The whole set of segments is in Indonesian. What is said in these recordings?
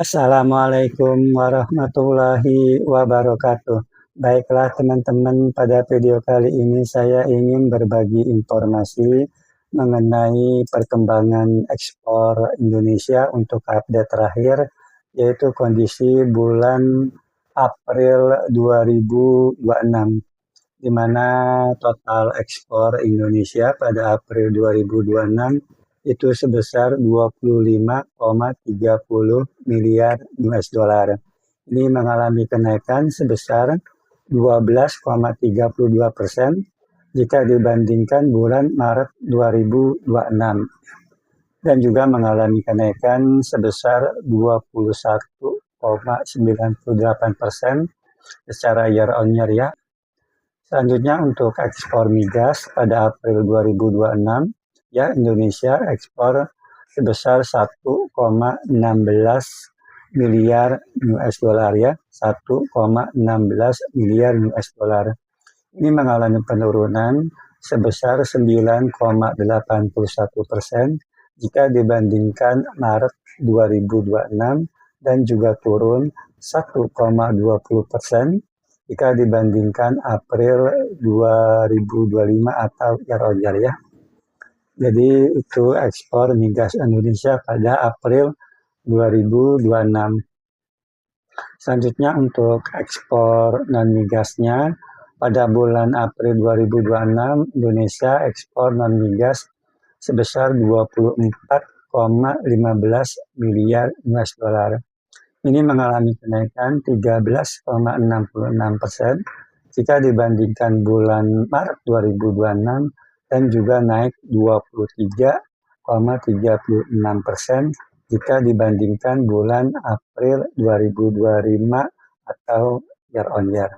Assalamualaikum warahmatullahi wabarakatuh. Baiklah teman-teman, pada video kali ini saya ingin berbagi informasi mengenai perkembangan ekspor Indonesia untuk update terakhir, yaitu kondisi bulan April 2026, di mana total ekspor Indonesia pada April 2026 itu sebesar 25,30 miliar US dollar. Ini mengalami kenaikan sebesar 12,32% jika dibandingkan bulan Maret 2026 dan juga mengalami kenaikan sebesar 21,98% secara year on year ya. Selanjutnya untuk ekspor migas pada April 2026 ya, Indonesia ekspor sebesar 1,16 miliar US dollar ya, 1,16 miliar US dollar. Ini mengalami penurunan sebesar 9,81% jika dibandingkan Maret 2026 dan juga turun 1,20% jika dibandingkan April 2025 atau year on year ya. Jadi itu ekspor migas Indonesia pada April 2026. Selanjutnya untuk ekspor non-migasnya, pada bulan April 2026 Indonesia ekspor non-migas sebesar 24,15 miliar US dollar. Ini mengalami kenaikan 13,66% jika dibandingkan bulan Maret 2026 dan juga naik 23,36% jika dibandingkan bulan April 2025 atau year on year.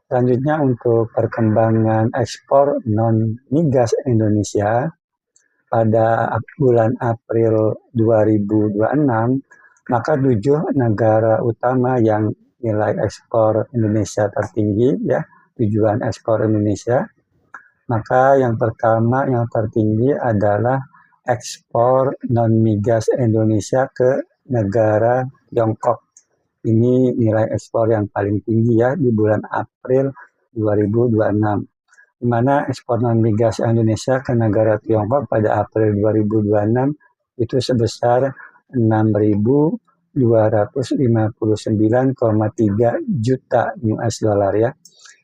Selanjutnya untuk perkembangan ekspor non-migas Indonesia pada bulan April 2026, maka 7 negara utama yang nilai ekspor Indonesia tertinggi ya, tujuan ekspor Indonesia. Maka yang pertama yang tertinggi adalah ekspor non-migas Indonesia ke negara Tiongkok. Ini nilai ekspor yang paling tinggi ya di bulan April 2026. Di mana ekspor non-migas Indonesia ke negara Tiongkok pada April 2026 itu sebesar 6.259,3 juta US dollar ya.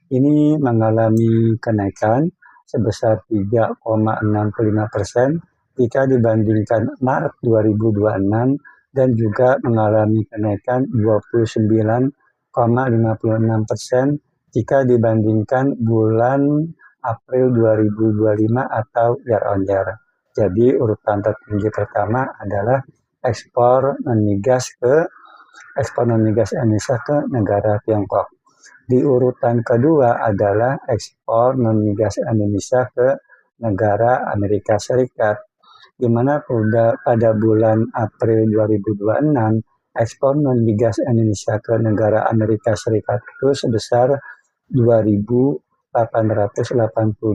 Ini mengalami kenaikan sebesar 3,65% jika dibandingkan Maret 2026 dan juga mengalami kenaikan 29,56% jika dibandingkan bulan April 2025 atau year on year. Jadi urutan tertinggi pertama adalah ekspor non-migas Indonesia ke negara Tiongkok. Di urutan kedua adalah ekspor non-migas Indonesia ke negara Amerika Serikat, di mana pada bulan April 2026 ekspor non-migas Indonesia ke negara Amerika Serikat itu sebesar 2.882,5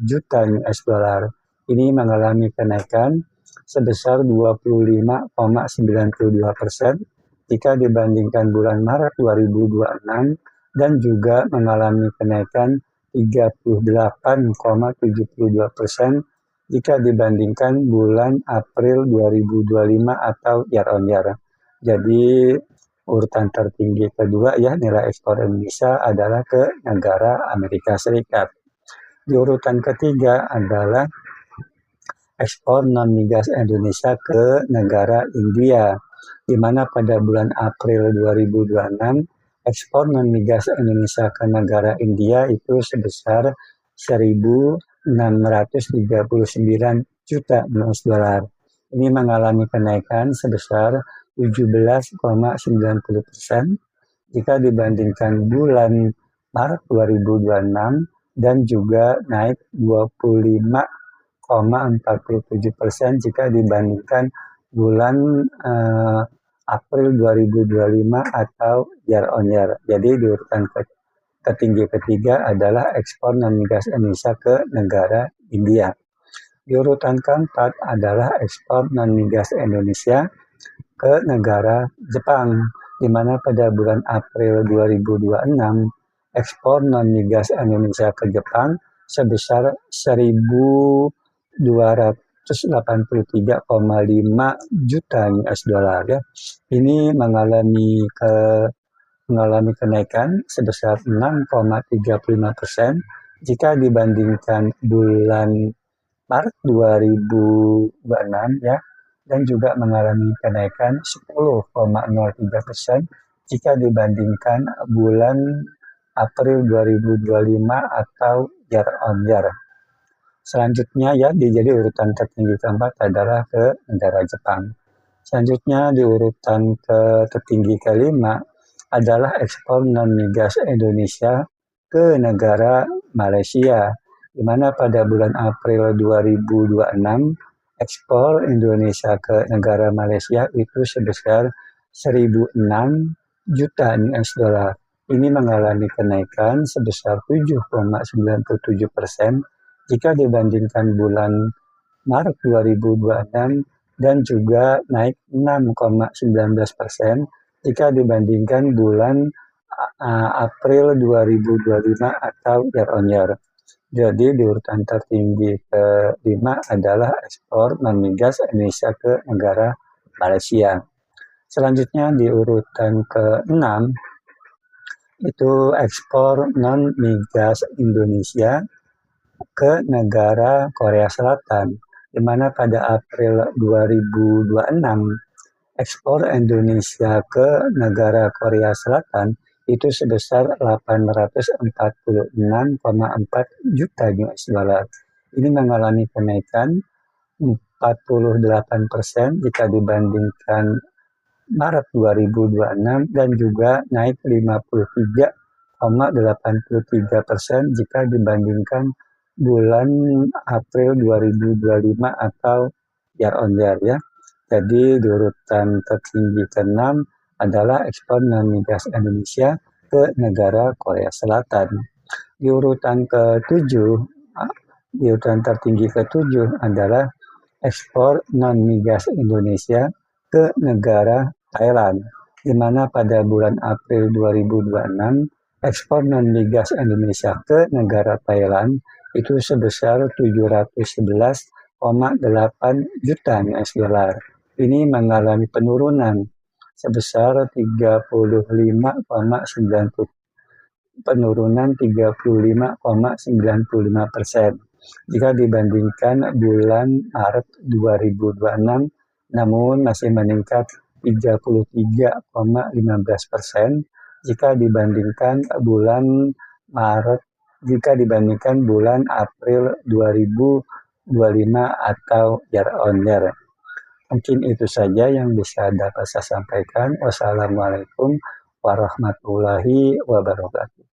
juta US dollar. Ini mengalami kenaikan sebesar 25,92% jika dibandingkan bulan Maret 2026 dan juga mengalami kenaikan 38,72% jika dibandingkan bulan April 2025 atau year on year. Jadi urutan tertinggi kedua ya nilai ekspor Indonesia adalah ke negara Amerika Serikat. Di urutan ketiga adalah ekspor non-migas Indonesia ke negara India, di mana pada bulan April 2026 ekspor non-migas Indonesia ke negara India itu sebesar 1.639 juta US dollar. Ini mengalami kenaikan sebesar 17,90% jika dibandingkan bulan Maret 2026 dan juga naik 25,47% jika dibandingkan bulan April 2025 atau year on year. Jadi di urutan tertinggi ketiga adalah ekspor non-migas Indonesia ke negara India. Di urutan keempat adalah ekspor non-migas Indonesia ke negara Jepang, di mana pada bulan April 2026 ekspor non-migas Indonesia ke Jepang sebesar 1.283,5 juta US dollar ya. Ini mengalami kenaikan sebesar 6,35% jika dibandingkan bulan Maret 2026 ya, dan juga mengalami kenaikan 10,03% jika dibandingkan bulan April 2025 atau year on year. Selanjutnya ya, jadi urutan tertinggi keempat adalah ke negara Jepang. Selanjutnya di urutan tertinggi kelima adalah ekspor non-migas Indonesia ke negara Malaysia, di mana pada bulan April 2026 ekspor Indonesia ke negara Malaysia itu sebesar 1.006 juta US dollar. Ini mengalami kenaikan sebesar 7,97% jika dibandingkan bulan Maret 2026 dan juga naik 6,19% jika dibandingkan bulan April 2025 atau year on year. Jadi di urutan tertinggi kelima adalah ekspor non-migas Indonesia ke negara Malaysia. Selanjutnya di urutan ke-6 itu ekspor non-migas Indonesia ke negara Korea Selatan, di mana pada April 2026 ekspor Indonesia ke negara Korea Selatan itu sebesar 846,4 juta US dollar. Ini mengalami kenaikan 48% jika dibandingkan Maret 2026 dan juga naik 53,83% jika dibandingkan bulan April 2025 atau year on year ya. Jadi di urutan tertinggi ke-6 adalah ekspor non-migas Indonesia ke negara Korea Selatan. Di urutan ke-7, di urutan tertinggi ke-7 adalah ekspor non-migas Indonesia ke negara Thailand, di mana pada bulan April 2026 ekspor non-migas Indonesia ke negara Thailand itu sebesar 711,8 juta US dollar. Ini mengalami penurunan sebesar 35,95% jika dibandingkan bulan Maret 2026, namun masih meningkat 33,15% jika dibandingkan bulan April 2025 atau year on year. Mungkin itu saja yang bisa dapat saya sampaikan. Wassalamualaikum warahmatullahi wabarakatuh.